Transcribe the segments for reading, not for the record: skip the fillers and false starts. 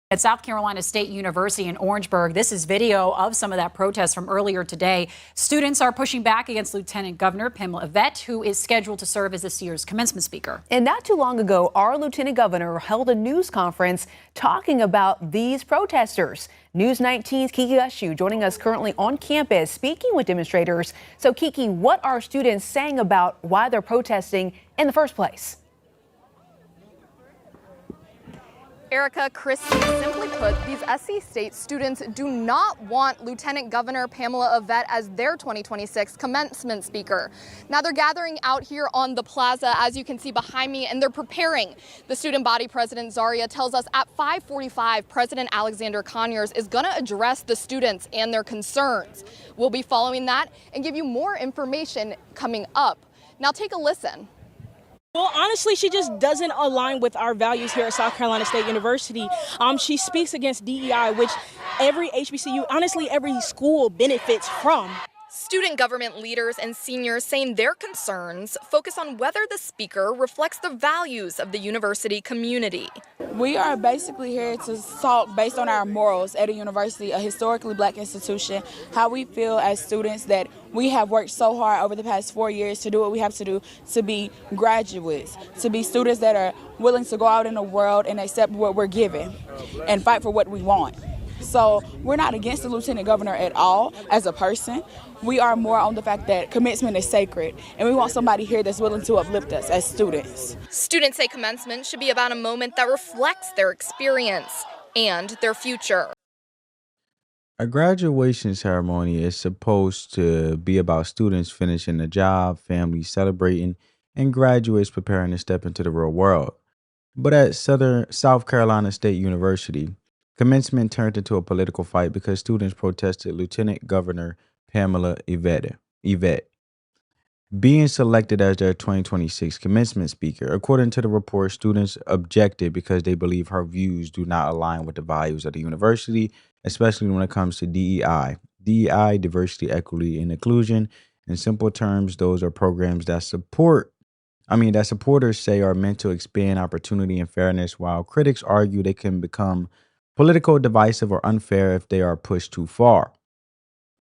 At South Carolina State University in Orangeburg, this is video of some of that protest from earlier today. Students are pushing back against Lieutenant Governor Pamela Yvette, who is scheduled to serve as this year's commencement speaker. And not too long ago, our Lieutenant Governor held a news conference talking about these protesters. News 19's Kiki Ushu joining us currently on campus speaking with demonstrators. So Kiki, what are students saying about why they're protesting in the first place? Erica, Christy, simply put, these SC State students do not want Lieutenant Governor Pamela Yvette as their 2026 commencement speaker. Now they're gathering out here on the plaza, as you can see behind me, and they're preparing. The student body president, Zaria, tells us at 5:45, President Alexander Conyers is going to address the students and their concerns. We'll be following that and give you more information coming up. Now take a listen. Well, honestly, she just doesn't align with our values here at South Carolina State University. She speaks against DEI, which every HBCU, honestly, every school benefits from. Student government leaders and seniors saying their concerns focus on whether the speaker reflects the values of the university community. We are basically here to talk based on our morals at a university, a historically black institution, how we feel as students that we have worked so hard over the past 4 years to do what we have to do to be graduates, to be students that are willing to go out in the world and accept what we're given and fight for what we want. So we're not against the Lieutenant Governor at all as a person. We are more on the fact that commencement is sacred, and we want somebody here that's willing to uplift us as students. Students say commencement should be about a moment that reflects their experience and their future. A graduation ceremony is supposed to be about students finishing a job, families celebrating, and graduates preparing to step into the real world. But at South Carolina State University, commencement turned into a political fight because students protested Lieutenant Governor Pamela Yvette being selected as their 2026 commencement speaker. According to the report, students objected because they believe her views do not align with the values of the university, especially when it comes to DEI, diversity, equity, and inclusion. In simple terms, those are programs that supporters say are meant to expand opportunity and fairness, while critics argue they can become political, divisive, or unfair if they are pushed too far.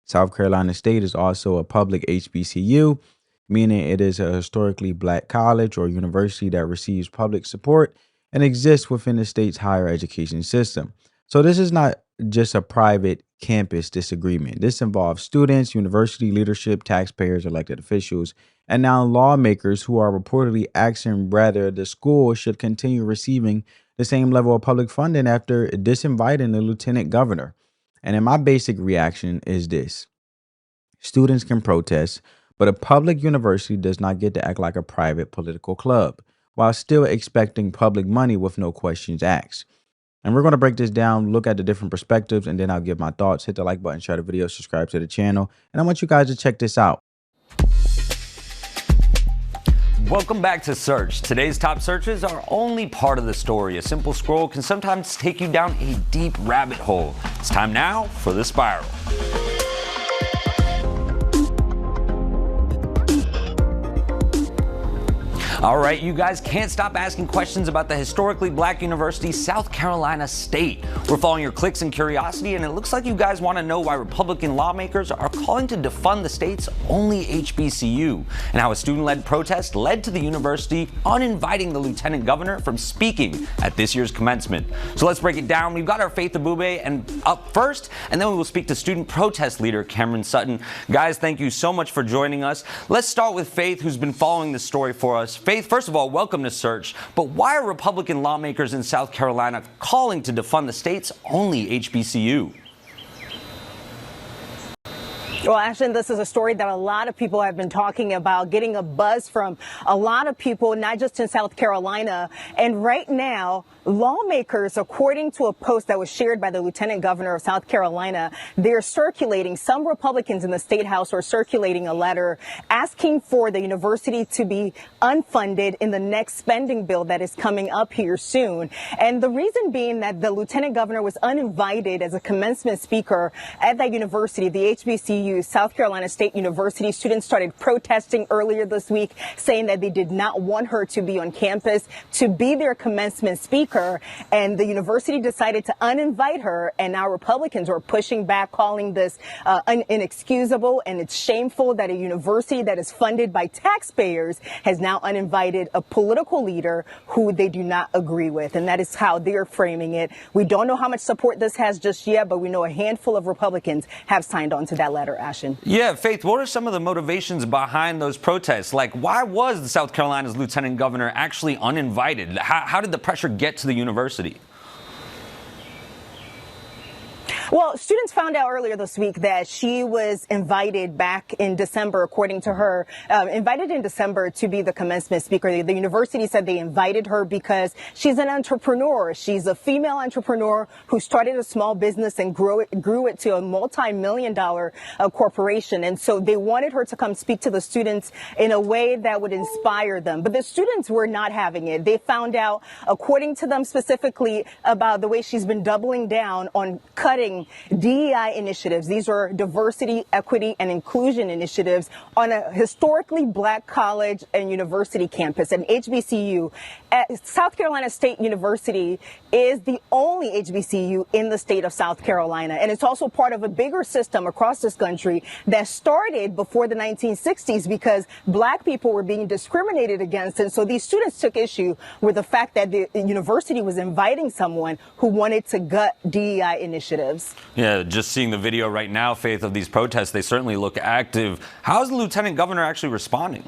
South Carolina State is also a public HBCU, meaning it is a historically black college or university that receives public support and exists within the state's higher education system. So this is not just a private campus disagreement. This involves students, university leadership, taxpayers, elected officials, and now lawmakers who are reportedly asking whether the school should continue receiving the same level of public funding after disinviting the lieutenant governor. And in my basic reaction is this: students can protest, but a public university does not get to act like a private political club while still expecting public money with no questions asked. And we're going to break this down, look at the different perspectives, and then I'll give my thoughts. Hit the like button, share the video, subscribe to the channel, and I want you guys to check this out. Welcome back to Search. Today's top searches are only part of the story. A simple scroll can sometimes take you down a deep rabbit hole. It's time now for the spiral. All right, you guys can't stop asking questions about the historically black university, South Carolina State. We're following your clicks and curiosity, and it looks like you guys want to know why Republican lawmakers are calling to defund the state's only HBCU, and how a student-led protest led to the university uninviting the lieutenant governor from speaking at this year's commencement. So let's break it down. We've got our Faith Abube and up first, and then we will speak to student protest leader Cameron Sutton. Guys, thank you so much for joining us. Let's start with Faith, who's been following the story for us. Faith, first of all, welcome to Search. But why are Republican lawmakers in South Carolina calling to defund the state's only HBCU? Well, Ashton, this is a story that a lot of people have been talking about, getting a buzz from a lot of people, not just in South Carolina. And right now, lawmakers, according to a post that was shared by the Lieutenant Governor of South Carolina, they're circulating, some Republicans in the State House are circulating a letter asking for the university to be unfunded in the next spending bill that is coming up here soon. And the reason being that the Lieutenant Governor was uninvited as a commencement speaker at that university, the HBCU, to South Carolina State University. Students started protesting earlier this week, saying that they did not want her to be on campus to be their commencement speaker. And the university decided to uninvite her. And now Republicans are pushing back, calling this inexcusable. And it's shameful that a university that is funded by taxpayers has now uninvited a political leader who they do not agree with. And that is how they're framing it. We don't know how much support this has just yet, but we know a handful of Republicans have signed on to that letter, Ashton. Yeah, Faith, what are some of the motivations behind those protests? Like, why was the South Carolina's lieutenant governor actually uninvited? How did the pressure get to the university? Well, students found out earlier this week that she was invited back in December, according to her, invited in December to be the commencement speaker. The university said they invited her because she's an entrepreneur. She's a female entrepreneur who started a small business and grew it to a multi-million-dollar corporation. And so they wanted her to come speak to the students in a way that would inspire them. But the students were not having it. They found out, according to them specifically, about the way she's been doubling down on cutting DEI initiatives. These are diversity, equity, and inclusion initiatives on a historically black college and university campus, an HBCU. South Carolina State University is the only HBCU in the state of South Carolina, and it's also part of a bigger system across this country that started before the 1960s because black people were being discriminated against. And so these students took issue with the fact that the university was inviting someone who wanted to gut DEI initiatives. Yeah, just seeing the video right now, Faith, of these protests, they certainly look active. How is the lieutenant governor actually responding?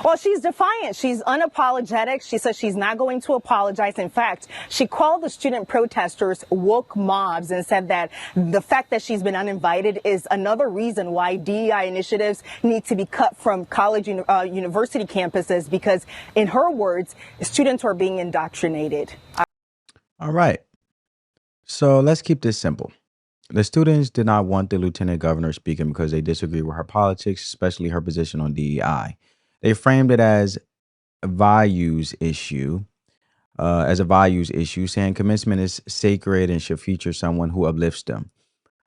Well, she's defiant. She's unapologetic. She says she's not going to apologize. In fact, she called the student protesters woke mobs and said that the fact that she's been uninvited is another reason why DEI initiatives need to be cut from college university campuses because, in her words, students are being indoctrinated. All right. So let's keep this simple. The students did not want the lieutenant governor speaking because they disagree with her politics, especially her position on DEI. They framed it as a values issue, saying commencement is sacred and should feature someone who uplifts them.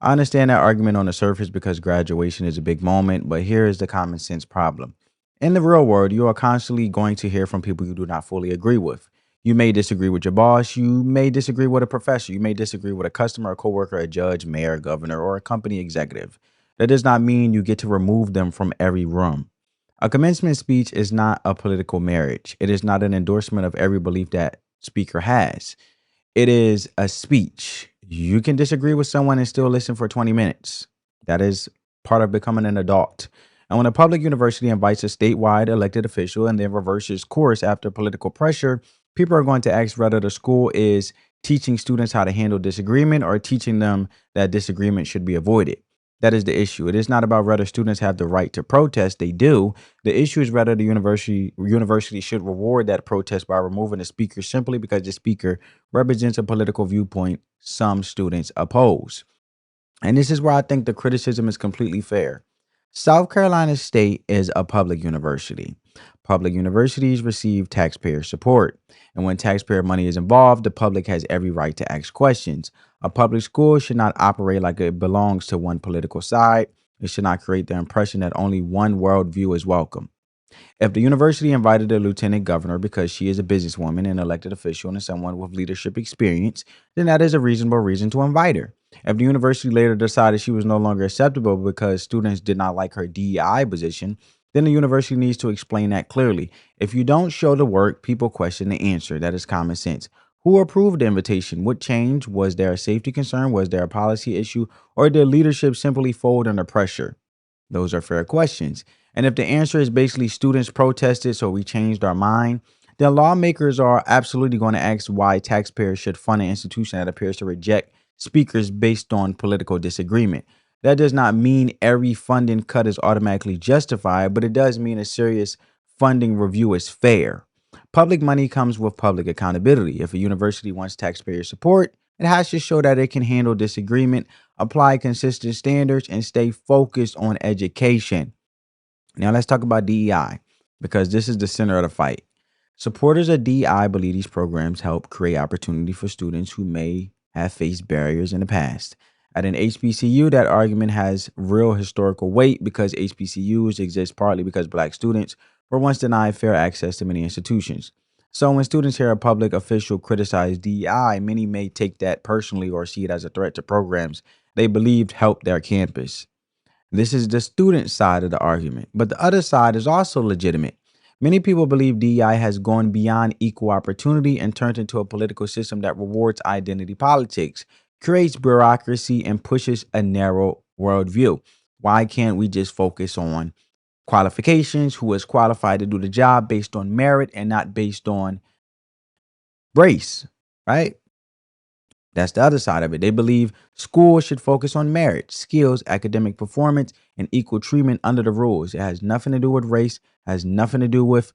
I understand that argument on the surface because graduation is a big moment, but here is the common sense problem. In the real world, you are constantly going to hear from people you do not fully agree with. You may disagree with your boss. You may disagree with a professor. You may disagree with a customer, a coworker, a judge, mayor, governor, or a company executive. That does not mean you get to remove them from every room. A commencement speech is not a political marriage. It is not an endorsement of every belief that speaker has. It is a speech. You can disagree with someone and still listen for 20 minutes. That is part of becoming an adult. And when a public university invites a statewide elected official and then reverses course after political pressure, people are going to ask whether the school is teaching students how to handle disagreement or teaching them that disagreement should be avoided. That is the issue. It is not about whether students have the right to protest. They do. The issue is whether the university should reward that protest by removing the speaker simply because the speaker represents a political viewpoint some students oppose. And this is where I think the criticism is completely fair. South Carolina State is a public university. Public universities receive taxpayer support. And when taxpayer money is involved, the public has every right to ask questions. A public school should not operate like it belongs to one political side. It should not create the impression that only one worldview is welcome. If the university invited a lieutenant governor because she is a businesswoman, an elected official, and someone with leadership experience, then that is a reasonable reason to invite her. If the university later decided she was no longer acceptable because students did not like her DEI position, then the university needs to explain that clearly. If you don't show the work, people question the answer. That is common sense. Who approved the invitation? What changed? Was there a safety concern? Was there a policy issue? Or did leadership simply fold under pressure? Those are fair questions. And if the answer is basically students protested, so we changed our mind, then lawmakers are absolutely going to ask why taxpayers should fund an institution that appears to reject speakers based on political disagreement. That does not mean every funding cut is automatically justified, but it does mean a serious funding review is fair. Public money comes with public accountability. If a university wants taxpayer support, it has to show that it can handle disagreement, apply consistent standards, and stay focused on education. Now let's talk about DEI, because this is the center of the fight. Supporters of DEI believe these programs help create opportunity for students who may have faced barriers in the past. At an HBCU, that argument has real historical weight because HBCUs exist partly because Black students were once denied fair access to many institutions. So when students hear a public official criticize DEI, many may take that personally or see it as a threat to programs they believed helped their campus. This is the student side of the argument, but the other side is also legitimate. Many people believe DEI has gone beyond equal opportunity and turned into a political system that rewards identity politics, creates bureaucracy, and pushes a narrow worldview. Why can't we just focus on qualifications, who is qualified to do the job based on merit and not based on race, right? That's the other side of it. They believe schools should focus on merit, skills, academic performance, and equal treatment under the rules. It has nothing to do with race, has nothing to do with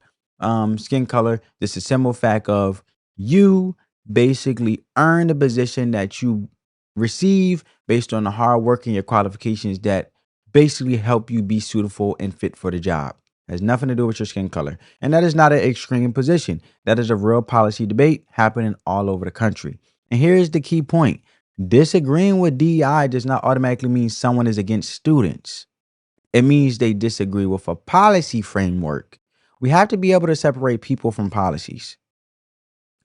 skin color. This is a simple fact of you basically earn the position that you receive based on the hard work and your qualifications that basically help you be suitable and fit for the job. It has nothing to do with your skin color. And that is not an extreme position. That is a real policy debate happening all over the country. And here's the key point. Disagreeing with DEI does not automatically mean someone is against students. It means they disagree with a policy framework. We have to be able to separate people from policies.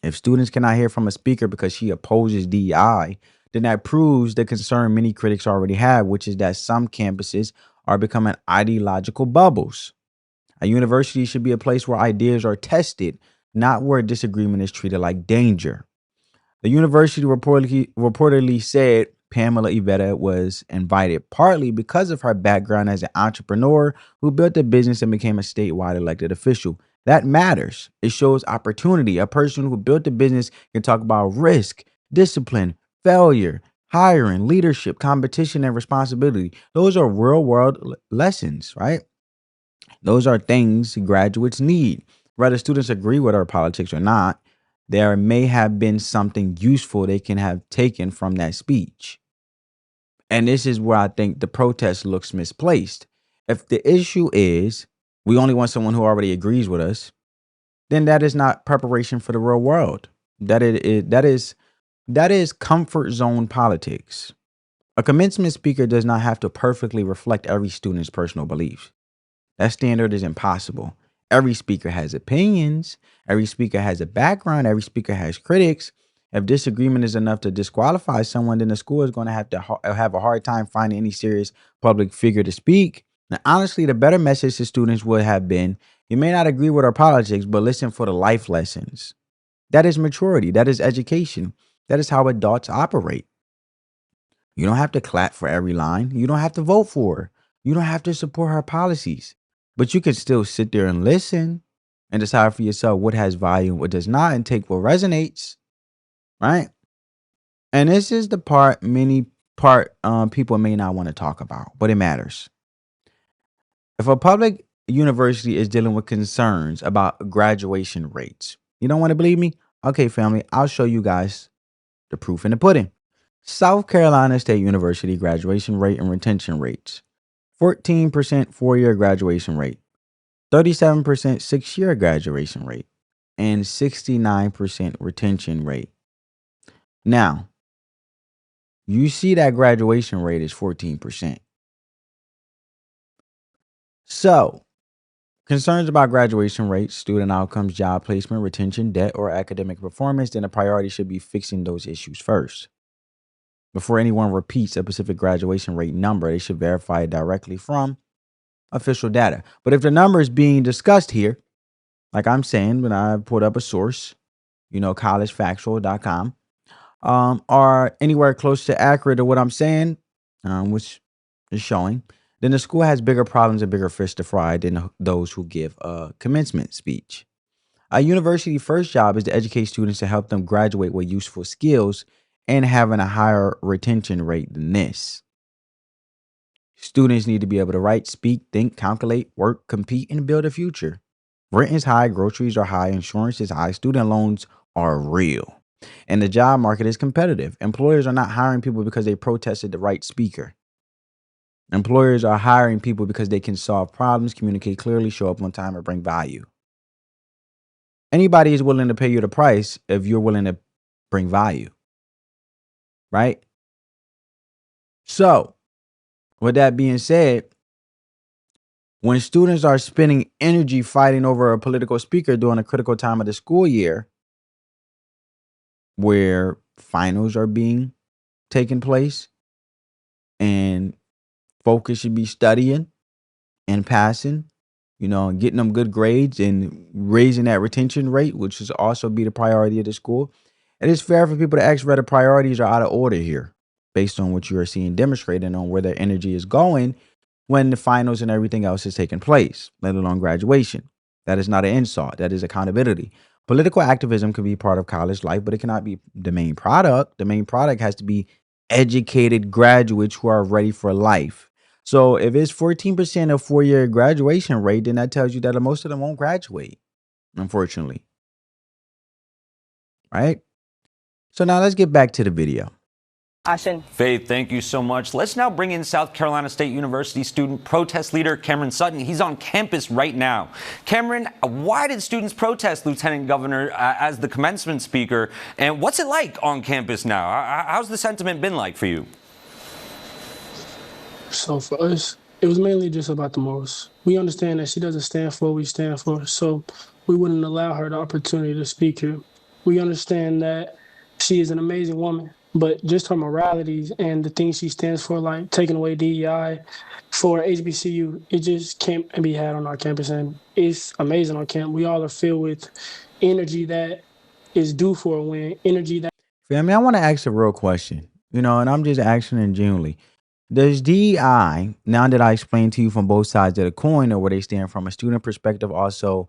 If students cannot hear from a speaker because she opposes DEI, then that proves the concern many critics already have, which is that some campuses are becoming ideological bubbles. A university should be a place where ideas are tested, not where disagreement is treated like danger. The university reportedly said Pamela Iveta was invited partly because of her background as an entrepreneur who built a business and became a statewide elected official. That matters. It shows opportunity. A person who built a business can talk about risk, discipline, failure, hiring, leadership, competition, and responsibility. Those are real world lessons, right? Those are things graduates need. Whether students agree with our politics or not, there may have been something useful they can have taken from that speech. And this is where I think the protest looks misplaced. If the issue is we only want someone who already agrees with us, then that is not preparation for the real world. That is comfort zone politics. A commencement speaker does not have to perfectly reflect every student's personal beliefs. That standard is impossible. Every speaker has opinions. Every speaker has a background. Every speaker has critics. If disagreement is enough to disqualify someone, then the school is going to have a hard time finding any serious public figure to speak. Now, honestly, the better message to students would have been, you may not agree with our politics, but listen for the life lessons. That is maturity. That is education. That is how adults operate. You don't have to clap for every line. You don't have to vote for her. You don't have to support her policies. But you can still sit there and listen and decide for yourself what has value and what does not, and take what resonates, right? And this is the part people may not want to talk about, but it matters. If a public university is dealing with concerns about graduation rates, you don't want to believe me? Okay, family, I'll show you guys the proof in the pudding. South Carolina State University graduation rate and retention rates. 14% 4-year graduation rate, 37% 6-year graduation rate, and 69% retention rate. Now, you see that graduation rate is 14%. So, concerns about graduation rates, student outcomes, job placement, retention, debt, or academic performance, then a priority should be fixing those issues first. Before anyone repeats a specific graduation rate number, they should verify it directly from official data. But if the number is being discussed here, like I'm saying, when I put up a source, collegefactual.com, are anywhere close to accurate to what I'm saying, which is showing, then the school has bigger problems and bigger fish to fry than those who give a commencement speech. A university first job is to educate students to help them graduate with useful skills and having a higher retention rate than this. Students need to be able to write, speak, think, calculate, work, compete, and build a future. Rent is high, groceries are high, insurance is high, student loans are real. And the job market is competitive. Employers are not hiring people because they protested the right speaker. Employers are hiring people because they can solve problems, communicate clearly, show up on time, or bring value. Anybody is willing to pay you the price if you're willing to bring value. Right? So, with that being said, when students are spending energy fighting over a political speaker during a critical time of the school year, where finals are being taken place and focus should be studying and passing, and getting them good grades and raising that retention rate, which should also be the priority of the school. It is fair for people to ask where the priorities are out of order here, based on what you are seeing demonstrated on where their energy is going when the finals and everything else is taking place, let alone graduation. That is not an insult. That is accountability. Political activism can be part of college life, but it cannot be the main product. The main product has to be educated graduates who are ready for life. So if it's 14% of 4-year graduation rate, then that tells you that most of them won't graduate, unfortunately. Right? So now let's get back to the video. Faith, thank you so much. Let's now bring in South Carolina State University student protest leader Cameron Sutton. He's on campus right now. Cameron, why did students protest Lieutenant Governor as the commencement speaker? And what's it like on campus now? How's the sentiment been like for you? So for us, it was mainly just about the morals. We understand that she doesn't stand for what we stand for, so we wouldn't allow her the opportunity to speak here. We understand that she is an amazing woman, but just her moralities and the things she stands for, like taking away DEI for HBCU, it just can't be had on our campus, and it's amazing on campus. We all are filled with energy that is due for a win, energy that... Family, I want to ask a real question, and I'm just asking it genuinely. Does DEI, now that I explained to you from both sides of the coin or where they stand from a student perspective, also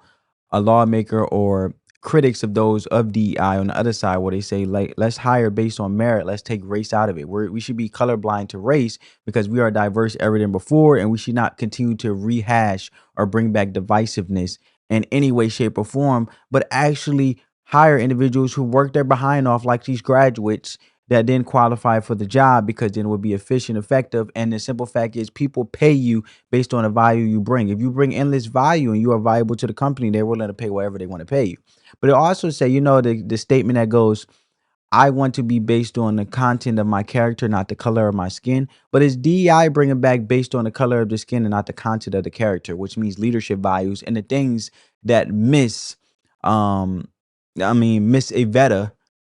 a lawmaker or critics of those of DEI on the other side, where they say, like, let's hire based on merit, let's take race out of it. We should be colorblind to race because we are diverse ever than before, and we should not continue to rehash or bring back divisiveness in any way, shape, or form, but actually hire individuals who work their behind off, like these graduates that then qualify for the job, because then it would be efficient, effective. And the simple fact is, people pay you based on the value you bring. If you bring endless value and you are valuable to the company, they're willing to pay whatever they want to pay you. But it also say, the statement that goes, I want to be based on the content of my character, not the color of my skin. But it's DEI bringing back based on the color of the skin and not the content of the character, which means leadership values and the things that Miss Avetta,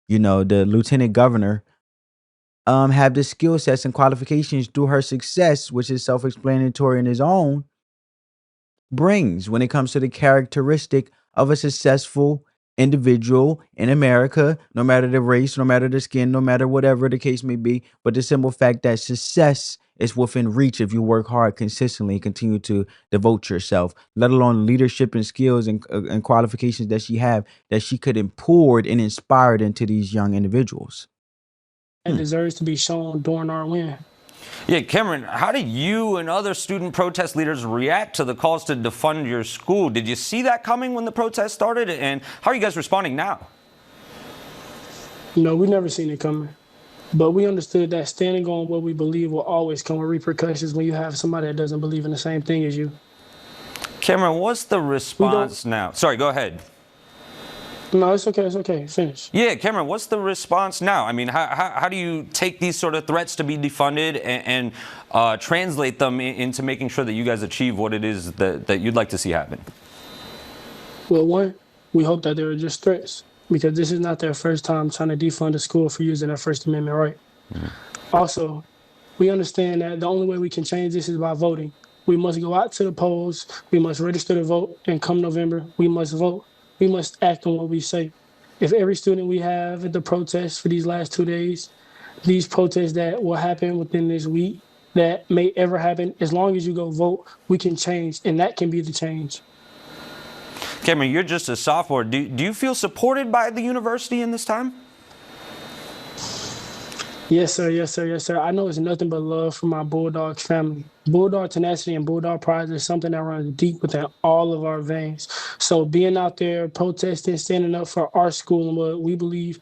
the lieutenant governor, have the skill sets and qualifications through her success, which is self-explanatory in his own, brings when it comes to the characteristic of a successful individual in America, no matter the race, no matter the skin, no matter whatever the case may be. But the simple fact that success is within reach if you work hard consistently and continue to devote yourself, let alone leadership and skills and qualifications that she could have poured and inspired into these young individuals. It deserves to be shown during our win. Yeah, Cameron, how do you and other student protest leaders react to the calls to defund your school? Did you see that coming when the protest started? And how are you guys responding now? No, we never seen it coming. But we understood that standing on what we believe will always come with repercussions when you have somebody that doesn't believe in the same thing as you. Cameron, what's the response now? Sorry, go ahead. No, it's okay. It's okay. Finish. Yeah, Cameron, what's the response now? I mean, how do you take these sort of threats to be defunded and translate them into making sure that you guys achieve what it is that you'd like to see happen? Well, one, we hope that they were just threats, because this is not their first time trying to defund a school for using their First Amendment right. Mm-hmm. Also, we understand that the only way we can change this is by voting. We must go out to the polls. We must register to vote. And come November, we must vote. We must act on what we say. If every student we have at the protests for these last 2 days, these protests that will happen within this week, that may ever happen, as long as you go vote, we can change, and that can be the change. Cameron, you're just a sophomore. Do you feel supported by the university in this time? Yes, sir. Yes, sir. Yes, sir. I know it's nothing but love from my Bulldogs family. Bulldog tenacity and Bulldog pride is something that runs deep within all of our veins. So being out there protesting, standing up for our school and what we believe,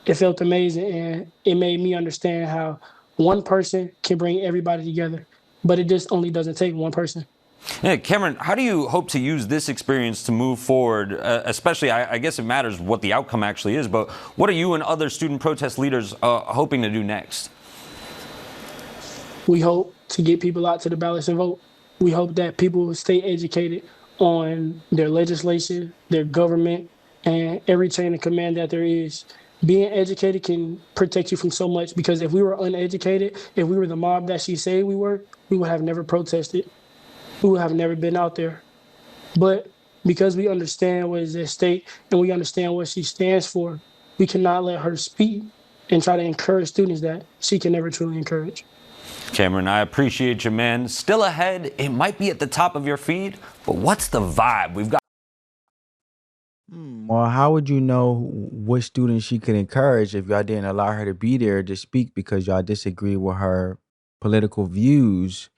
it felt amazing, and it made me understand how one person can bring everybody together, but it just only doesn't take one person. Yeah, Cameron, how do you hope to use this experience to move forward? Especially, I guess it matters what the outcome actually is, but what are you and other student protest leaders hoping to do next? We hope to get people out to the ballots and vote. We hope that people will stay educated on their legislation, their government, and every chain of command that there is. Being educated can protect you from so much, because if we were uneducated, if we were the mob that she said we were, we would have never protested. We would have never been out there. But because we understand what is at stake and we understand what she stands for, we cannot let her speak and try to encourage students that she can never truly encourage. Cameron, I appreciate you, man. Still ahead, it might be at the top of your feed, but what's the vibe? We've got. Well, how would you know what students she could encourage if y'all didn't allow her to be there to speak because y'all disagree with her political views,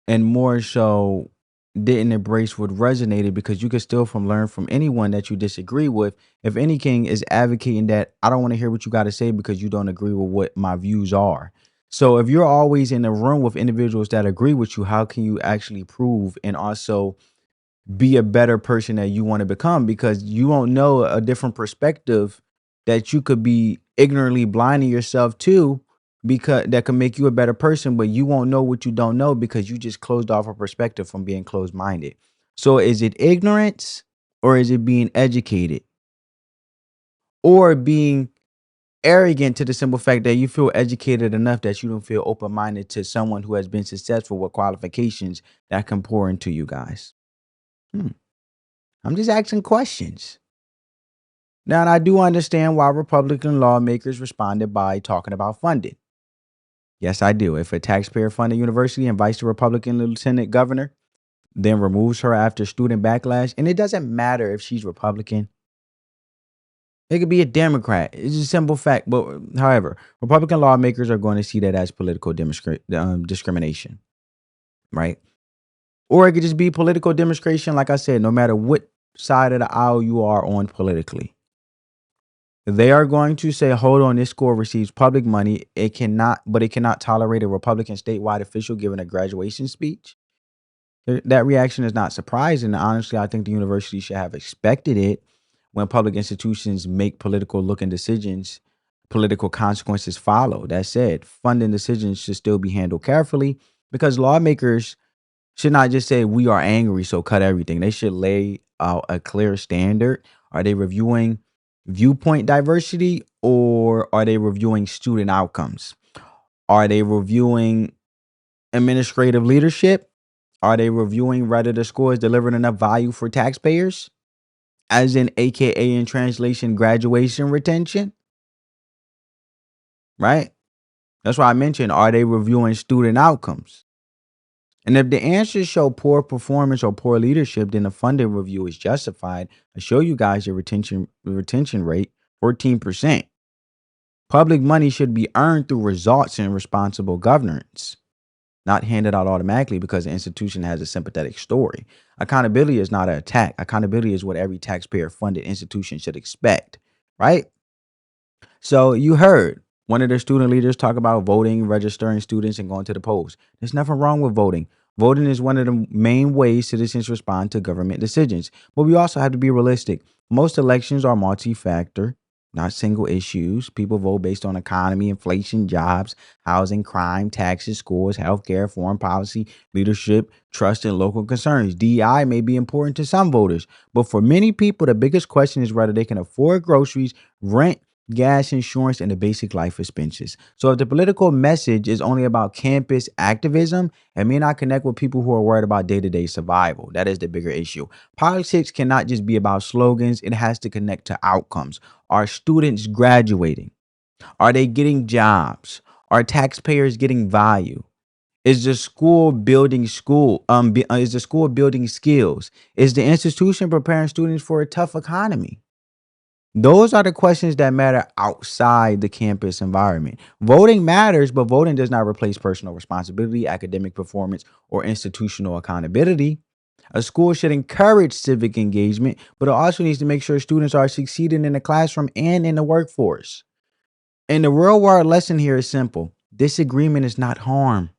and more so didn't embrace what resonated, because you could still learn from anyone that you disagree with. If any king is advocating that I don't want to hear what you got to say because you don't agree with what my views are. So if you're always in a room with individuals that agree with you, how can you actually prove and also be a better person that you want to become? Because you won't know a different perspective that you could be ignorantly blinding yourself to, because that can make you a better person, but you won't know what you don't know because you just closed off a perspective from being closed-minded. So is it ignorance, or is it being educated, or being arrogant to the simple fact that you feel educated enough that you don't feel open-minded to someone who has been successful with qualifications that can pour into you guys? I'm just asking questions. Now, and I do understand why Republican lawmakers responded by talking about funding. Yes, I do. If a taxpayer-funded university invites the Republican lieutenant governor, then removes her after student backlash, and it doesn't matter if she's Republican. It could be a Democrat. It's a simple fact. But however, Republican lawmakers are going to see that as political discrimination, right? Or it could just be political demonstration, like I said, no matter what side of the aisle you are on politically. They are going to say, hold on, this school receives public money. It cannot tolerate a Republican statewide official giving a graduation speech. That reaction is not surprising. Honestly, I think the university should have expected it. When public institutions make political looking decisions, political consequences follow. That said, funding decisions should still be handled carefully, because lawmakers should not just say, we are angry, so cut everything. They should lay out a clear standard. Are they reviewing viewpoint diversity, or are they reviewing student outcomes? Are they reviewing administrative leadership? Are they reviewing whether the school is delivering enough value for taxpayers? As in, AKA in translation, graduation retention? Right? That's why I mentioned, are they reviewing student outcomes? And if the answers show poor performance or poor leadership, then the funding review is justified. I show you guys the retention rate, 14%. Public money should be earned through results and responsible governance, not handed out automatically because the institution has a sympathetic story. Accountability is not an attack. Accountability is what every taxpayer-funded institution should expect, right? So you heard one of their student leaders talk about voting, registering students, and going to the polls. There's nothing wrong with voting. Voting is one of the main ways citizens respond to government decisions. But we also have to be realistic. Most elections are multi-factor, not single issues. People vote based on economy, inflation, jobs, housing, crime, taxes, schools, healthcare, foreign policy, leadership, trust, and local concerns. DEI may be important to some voters, but for many people, the biggest question is whether they can afford groceries, rent, gas, insurance, and the basic life expenses. So if the political message is only about campus activism, it may not connect with people who are worried about day-to-day survival. That is the bigger issue. Politics cannot just be about slogans. It has to connect to outcomes. Are students graduating? Are they getting jobs? Are taxpayers getting value? Is the school building is the school building skills? Is the institution preparing students for a tough economy? Those are the questions that matter outside the campus environment. Voting matters, but voting does not replace personal responsibility, academic performance, or institutional accountability. A school should encourage civic engagement, but it also needs to make sure students are succeeding in the classroom and in the workforce. And the real world lesson here is simple. Disagreement is not harm.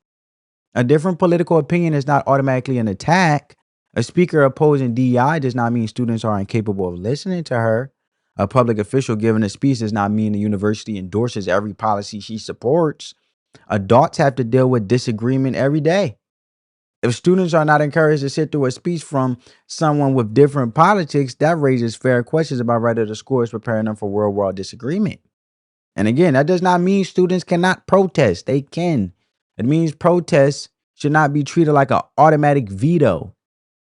A different political opinion is not automatically an attack. A speaker opposing DEI does not mean students are incapable of listening to her. A public official giving a speech does not mean the university endorses every policy she supports. Adults have to deal with disagreement every day. If students are not encouraged to sit through a speech from someone with different politics, that raises fair questions about whether the school is preparing them for real world disagreement. And again, that does not mean students cannot protest. They can. It means protests should not be treated like an automatic veto.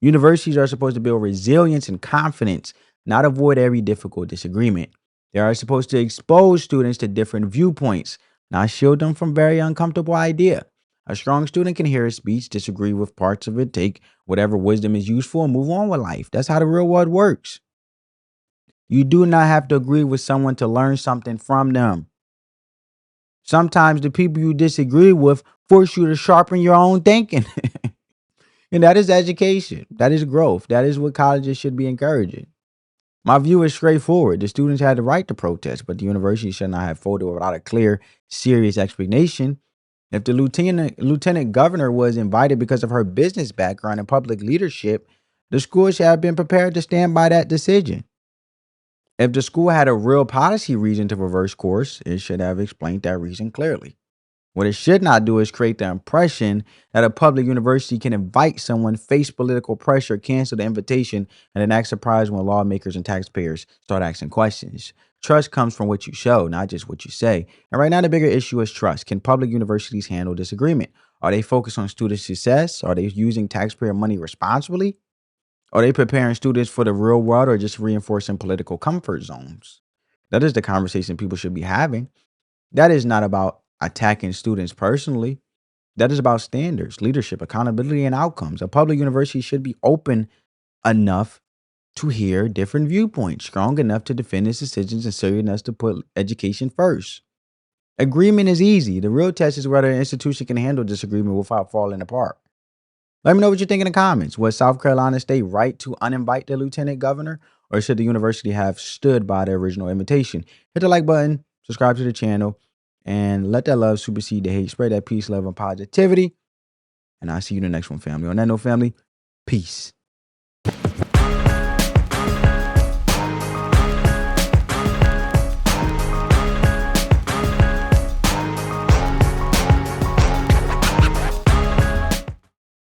Universities are supposed to build resilience and confidence, not avoid every difficult disagreement. They are supposed to expose students to different viewpoints, not shield them from very uncomfortable ideas. A strong student can hear a speech, disagree with parts of it, take whatever wisdom is useful, and move on with life. That's how the real world works. You do not have to agree with someone to learn something from them. Sometimes the people you disagree with force you to sharpen your own thinking. And that is education. That is growth. That is what colleges should be encouraging. My view is straightforward. The students had the right to protest, but the university should not have folded without a clear, serious explanation. If the lieutenant governor was invited because of her business background and public leadership, the school should have been prepared to stand by that decision. If the school had a real policy reason to reverse course, it should have explained that reason clearly. What it should not do is create the impression that a public university can invite someone, face political pressure, cancel the invitation, and then act surprised when lawmakers and taxpayers start asking questions. Trust comes from what you show, not just what you say. And right now, the bigger issue is trust. Can public universities handle disagreement? Are they focused on student success? Are they using taxpayer money responsibly? Are they preparing students for the real world or just reinforcing political comfort zones? That is the conversation people should be having. That is not about attacking students personally. That is about standards, leadership, accountability, and outcomes. A public university should be open enough to hear different viewpoints, strong enough to defend its decisions, and serious enough to put education first. Agreement is easy. The real test is whether an institution can handle disagreement without falling apart. Let me know what you think in the comments. Was South Carolina State right to uninvite the lieutenant governor, or should the university have stood by the original invitation? Hit the like button, subscribe to the channel, and let that love supersede the hate. Spread that peace, love, and positivity. And I'll see you in the next one, family. On that note, family, peace.